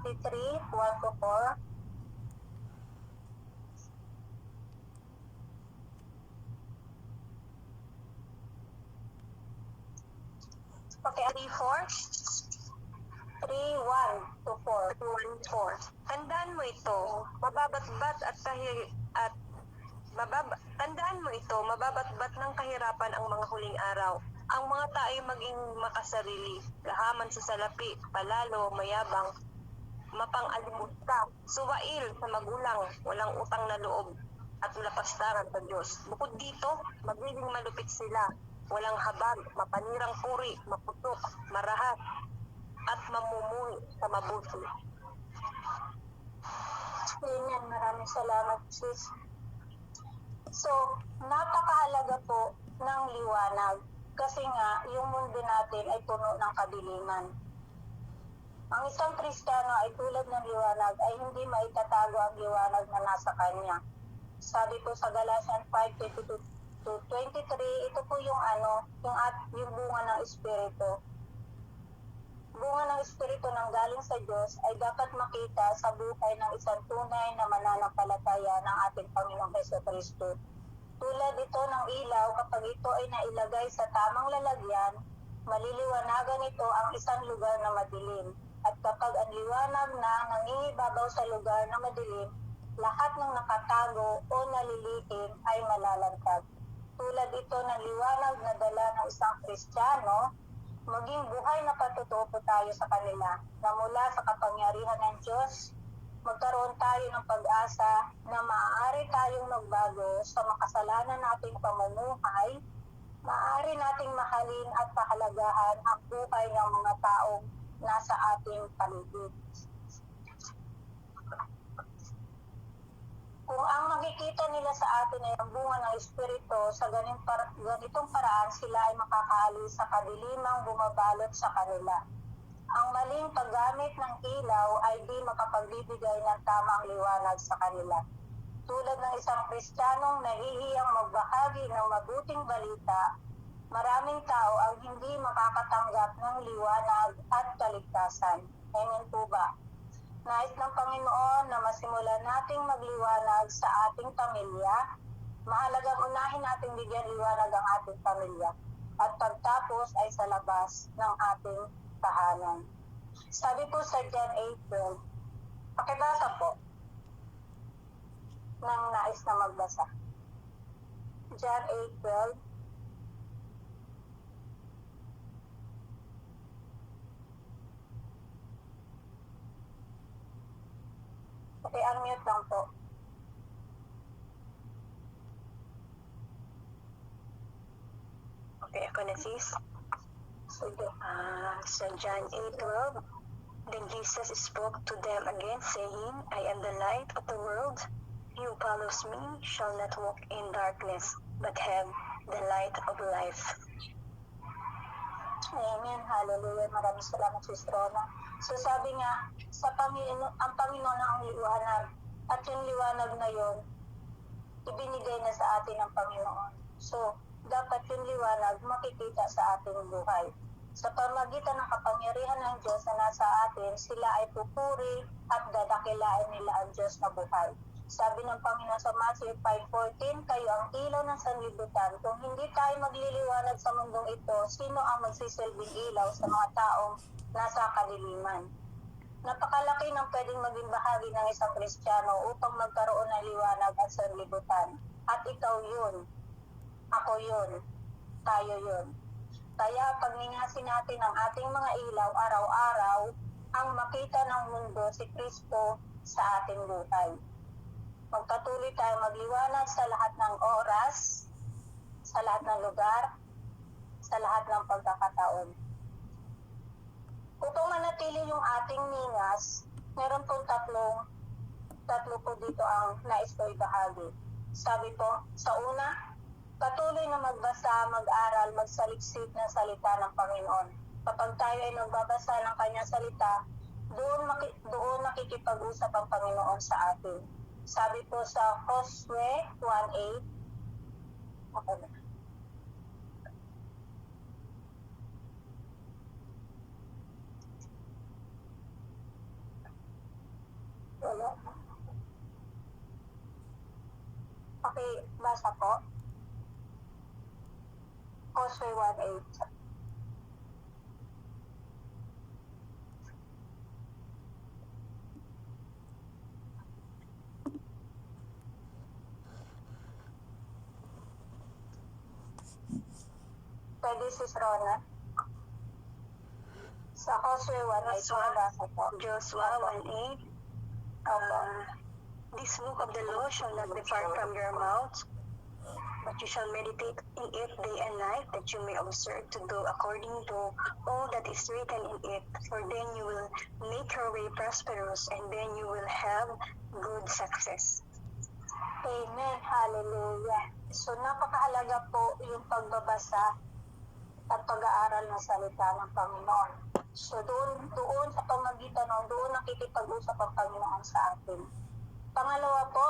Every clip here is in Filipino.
23, 1 to 4. Okay, 3, 4. 3, 1 to 4. 1, 4. Tandaan mo ito, mababatbat at tandaan mo ito, mababatbat ng kahirapan ang mga huling araw. Ang mga tao ay maging makasarili, gahaman sa salapi, palalo, mayabang, mapang-alimusta, suwail sa magulang, walang utang na loob, at lapastaran sa Diyos. Bukod dito, magiging malupit sila, walang habag, mapanirang puri, maputok, marahat, at mamumuhi sa mabuti. Amen. Maraming salamat, sis. So, napakahalaga po ng liwanag kasi nga yung mundo natin ay puno ng kadiliman. Ang isang Kristiyano ay tulad ng liwanag ay hindi maitatago ang liwanag na nasa kanya. Sabi po sa Galatians 5:22-23, ito po yung bunga ng Espiritu. Bunga ng Espiritu nang galing sa Diyos ay dapat makita sa buhay ng isang tunay na mananampalataya ng ating Panginoong Jesucristo. Tulad ito ng ilaw, kapag ito ay nailagay sa tamang lalagyan, maliliwanagan ito ang isang lugar na madilim. At kapag ang liwanag na nangingibabaw sa lugar na madilim, lahat ng nakatago o nalilitin ay malalantad. Tulad ito ng liwanag na dala ng isang Kristiyano, maging buhay na patutuo po tayo sa kanila na mula sa kapangyarihan ng Diyos, magkaroon tayo ng pag-asa na maaari tayong magbago sa makasalanan nating pamumuhay, maaari nating mahalin at pahalagahan ang buhay ng mga taong nasa ating paligid. Kung ang makikita nila sa atin ay ang bunga ng Espiritu, sa ganitong paraan sila ay makakaalis sa kadilimang bumabalot sa kanila. Ang maling paggamit ng ilaw ay di makapagbibigay ng tamang liwanag sa kanila. Tulad ng isang Kristiyanong nahihiyang magbahagi ng mabuting balita, maraming tao ang hindi makakatanggap ng liwanag at kaligtasan. Amen po ba? Nais ng Panginoon na masimulan nating magliwanag sa ating pamilya. Mahalagang unahin nating bigyan liwanag ang ating pamilya. At pagtapos ay sa labas ng ating tahanan. Sabi po sa John 8:12, pakibasa po ng nais na magbasa. John 8:12. Okay, unmute lang po. Okay, ako na sis. Sige. Sa John 8:12, then Jesus spoke to them again, saying, I am the light of the world. He who follows me shall not walk in darkness, but have the light of life. Amen. Hallelujah. Maraming salamat, Sis Rona. So sabi nga, ang Panginoon ang liwanag. At yung liwanag na yun, ibinigay na sa atin ng Panginoon. So, dapat yung liwanag makikita sa ating buhay. Sa pamagitan ng kapangyarihan ng Diyos na nasa atin, sila ay pupuri at dadakilain nila ang Diyos na buhay. Sabi ng Panginoon sa Matthew 5:14, kayo ang ilaw ng sanlibutan. Kung hindi tayo magliliwanag sa mundong ito, sino ang magsisilbing ilaw sa mga taong nasa kadiliman? Napakalaki ng pwedeng maging bahagi ng isang Kristiyano upang magkaroon ng liwanag at sanlibutan. At ikaw yun, ako yun, tayo yun. Kaya pagningasin natin ang ating mga ilaw araw-araw, ang makita ng mundo si Kristo sa ating buhay. Magpatuloy tayo magliwanag sa lahat ng oras, sa lahat ng lugar, sa lahat ng pagkakataon. Upang manatili yung ating ningas, meron pong tatlo po dito ang nais ko ibahagi. Sabi po, sa una, patuloy na magbasa, mag-aral, magsaliksik ng salita ng Panginoon. Kapag tayo ay nagbabasa ng kanyang salita, doon nakikipag-usap ang Panginoon sa atin. Sabi po sa Josue 1:8, nabasa po? Causeway 1-8. Pwede si Rona. Sa Causeway 1-8 po nabasa po. Joshua 1:8. This book of the law shall not depart from your mouth, but you shall meditate in it day and night, that you may observe to do according to all that is written in it. For then you will make your way prosperous, and then you will have good success. Amen. Hallelujah. So, napakahalaga po yung pagbabasa at pag-aaral ng salita ng Panginoon. So, doon sa pamagitan ng doon nakikipag-usap ang Panginoon sa atin. Pangalawa po,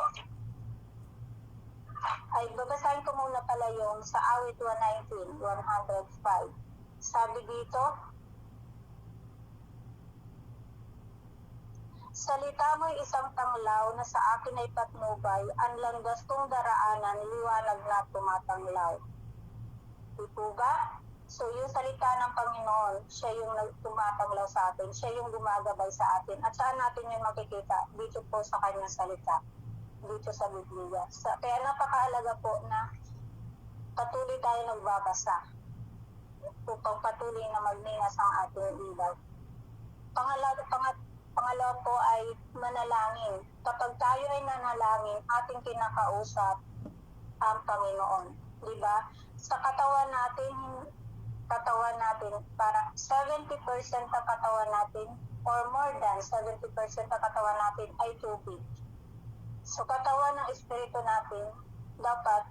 ay babasahin ko muna pala yung sa awit 119, 105. Sabi dito, salita mo'y isang tanglaw na sa akin ay patnubay, ang landas kong daraanan, liwanag na tumatanglaw. Di po ba? So yung salita ng Panginoon, siya yung tumatanglaw sa atin, siya yung gumagabay sa atin. At saan natin yung makikita? Dito po sa kanyang salita, dito sa Biblia. Kaya napakahalaga po na patuloy tayo nagbabasa upang patuloy na magningas ang ating ilaw. Pangalawa po ay manalangin. Kapag tayo ay nanalangin, ating kinakausap ang Panginoon. Diba? Sa katawan natin, parang 70% ng katawan natin or more than 70% ng katawan natin ay tubig. So katawan ng espiritu natin, dapat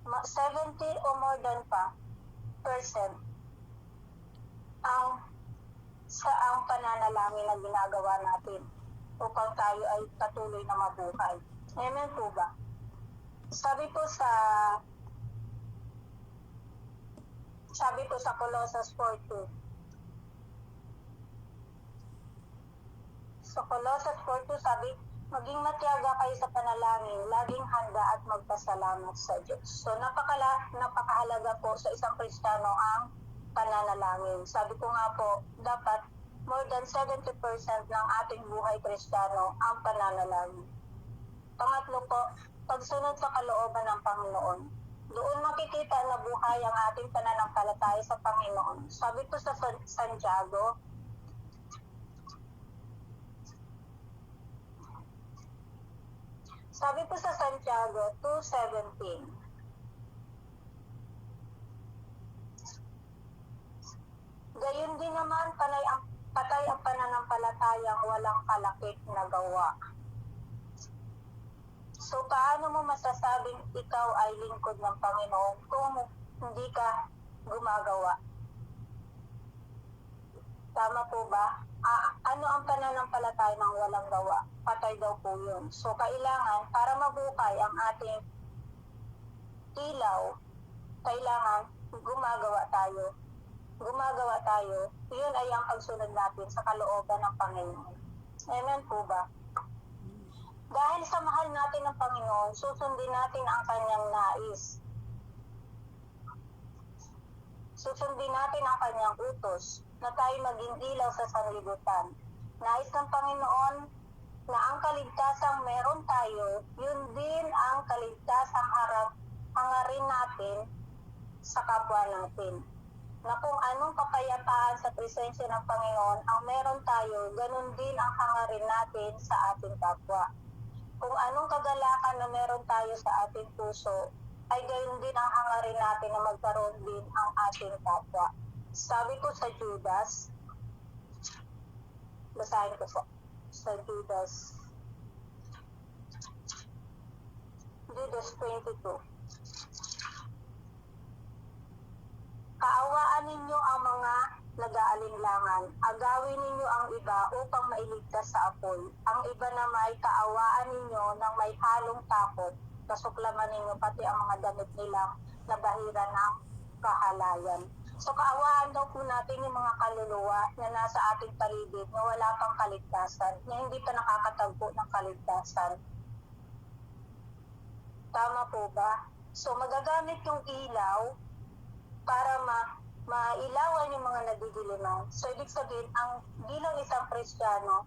70 o more than pa percent ang pananalangin na ginagawa natin upang tayo ay patuloy na mabuhay. Amen po ba? Sabi po sa Colossus 4:2. Sa Colossus 4:2 sabi, maging matiyaga kayo sa panalangin, laging handa at magpasalamat sa Diyos. So napakahalaga po sa isang Kristiyano ang pananalangin. Sabi ko nga po, dapat more than 70% ng ating buhay Kristiyano ang pananalangin. Pangatlo po, pagsunod sa kalooban ng Panginoon. Doon makikita na buhay ang ating pananampalataya sa Panginoon. Sabi po sa Santiago, Santiago 2:17. Gayon din naman, patay ang pananampalatayang walang kalakip na gawa. So, paano mo masasabing ikaw ay lingkod ng Panginoon kung hindi ka gumagawa? Tama po ba? Ano ang pananampalataya ng walang gawa? Patay daw po yun. So, kailangan, para mabuhay ang ating ilaw, kailangan gumagawa tayo. Yun ay ang pagsunod natin sa kalooban ng Panginoon. Amen po ba? Dahil sa mahal natin ng Panginoon, susundin natin ang kanyang nais. Susundin natin ang kanyang utos na tayo maging ilaw sa sanlibutan. Nais ng Panginoon na ang kaligtasang meron tayo, yun din ang kaligtasang hangarin natin sa kapwa natin. Na kung anong kapayapaan sa presensya ng Panginoon ang meron tayo, ganun din ang hangarin natin sa ating kapwa. Kung anong kagalakan na meron tayo sa ating puso, ay gayon din ang hangarin natin na magkaroon din ang ating kapwa. Sabi ko sa Judas, basahin ko po, sa Judas 22. Kaawaan ninyo ang mga nag-aalinlangan. Agawin ninyo ang iba upang mailigtas sa apoy. Ang iba na may kaawaan ninyo ng may halong takot. Kasuklaman ninyo pati ang mga damit nilang nabahira ng kahalayan. So kaawaan daw po natin yung mga kaluluwa na nasa ating paligid na wala pang kaligtasan, na hindi pa nakakatagpo ng kaligtasan. Tama po ba? So magagamit yung ilaw para mailawan yung mga nagdidiliman. So ibig sabihin, bilang isang Kristiyano,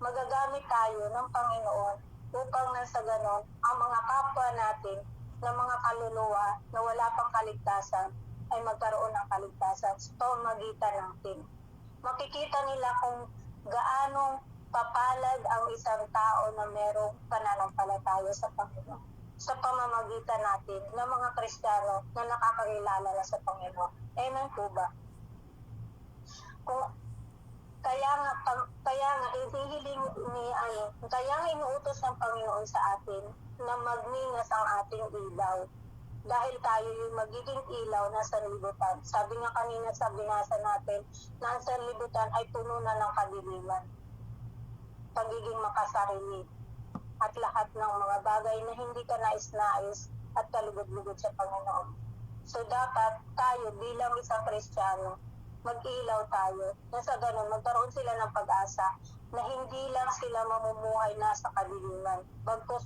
magagamit tayo ng Panginoon upang nang sa ganon, ang mga kapwa natin na mga kaluluwa na wala pang kaligtasan ay magkaroon ng kaligtasan sa pamamagitan natin. Makikita nila kung gaano papalad ang isang tao na merong pananampalataya sa Panginoon sa pamamagitan natin ng mga Kristiyano na nakakakilala na sa Panginoon. Amen po ba? Kaya nga inuutos ng Panginoon sa atin na magningas ang ating ilaw. Dahil tayo yung magiging ilaw na sanlibutan. Sabi nga kanina sa binasa natin, na ang sanlibutan ay puno na ng kadiliman. Pagiging makasarili. At lahat ng mga bagay na hindi ka nais-nais at kalugod-lugod sa Panginoon. So dapat tayo bilang isang Kristiyano, mag-ilaw tayo. Na sa ganun, magkaroon sila ng pag-asa na hindi lang sila mamumuhay na sa kadiliman. Bagkus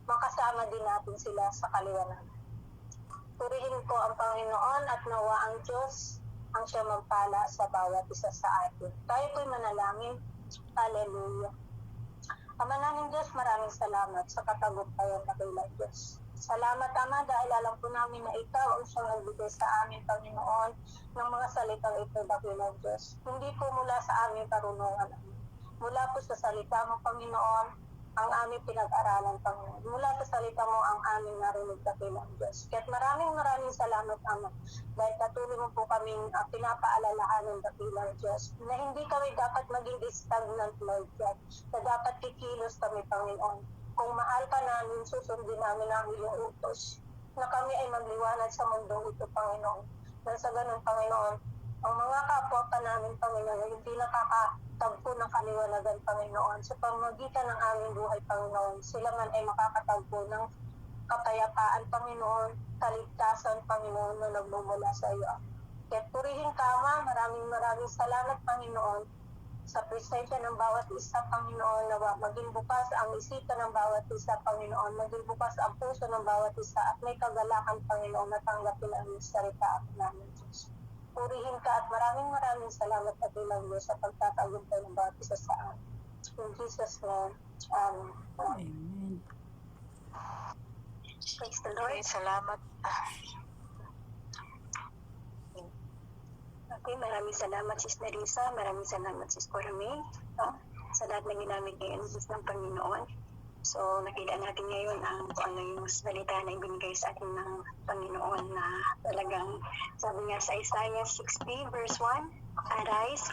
makasama din natin sila sa kaliwanag. Purihin ko ang Panginoon at nawa ang Diyos ang siya magpala sa bawat isa sa atin. Tayo po'y manalangin. Hallelujah. Ama naming Diyos, maraming salamat sa katagumpayan na kailan Diyos. Salamat Ama dahil alam po namin na Ikaw ang siyang nagbigay sa amin, Panginoon, ng mga salitang ito, dakilang Diyos. Hindi po mula sa aming karunungan. Mula po sa salita mo, Panginoon, ang aming pinag-aralan, Panginoon. Mula sa salita mo ang aming narinig, dakilang Diyos. Kaya't maraming salamat, Ama, dahil patuloy mo po kaming pinapaalalahanan, dakilang Diyos, na hindi kami dapat maging stagnant, Lord God, na dapat kikilos kami, Panginoon. Kung mahal ka namin, susundin namin ang iyong utos, na kami ay magliwanag sa mundo ito, Panginoon. Dahil sa ganun, Panginoon, ang mga kapwa pa namin, Panginoon, hindi nakakatagpo ng kaliwanagan, Panginoon. Sa pamamagitan ng aming buhay, Panginoon, sila man ay makakatagpo ng kapayapaan, Panginoon, kaligtasan, Panginoon, na nagmumula sa iyo. Kaya purihin ka, Ama, maraming salamat, Panginoon, sa presensya ng bawat isa, Panginoon, na maging bukas ang isipan ng bawat isa, Panginoon, maging bukas ang puso ng bawat isa, at may kagalakan, Panginoon, na tanggapin ang salita namin, Diyos. Purihin ka at maraming salamat at ilang Diyos sa pagtatagumpay ng bawat isa sa amin. In Jesus' name, Amen. Amen. Praise the Lord. Salamat. Okay, maraming salamat Sis Nerissa, maraming salamat Sis Corame, sa lahat na ginamit ngayon ng Panginoon. So nakita natin ngayon ang kung ano yung salita na ibinigay sa atin ng Panginoon na talagang sabi nga sa Isaiah 60 verse 1, Arise,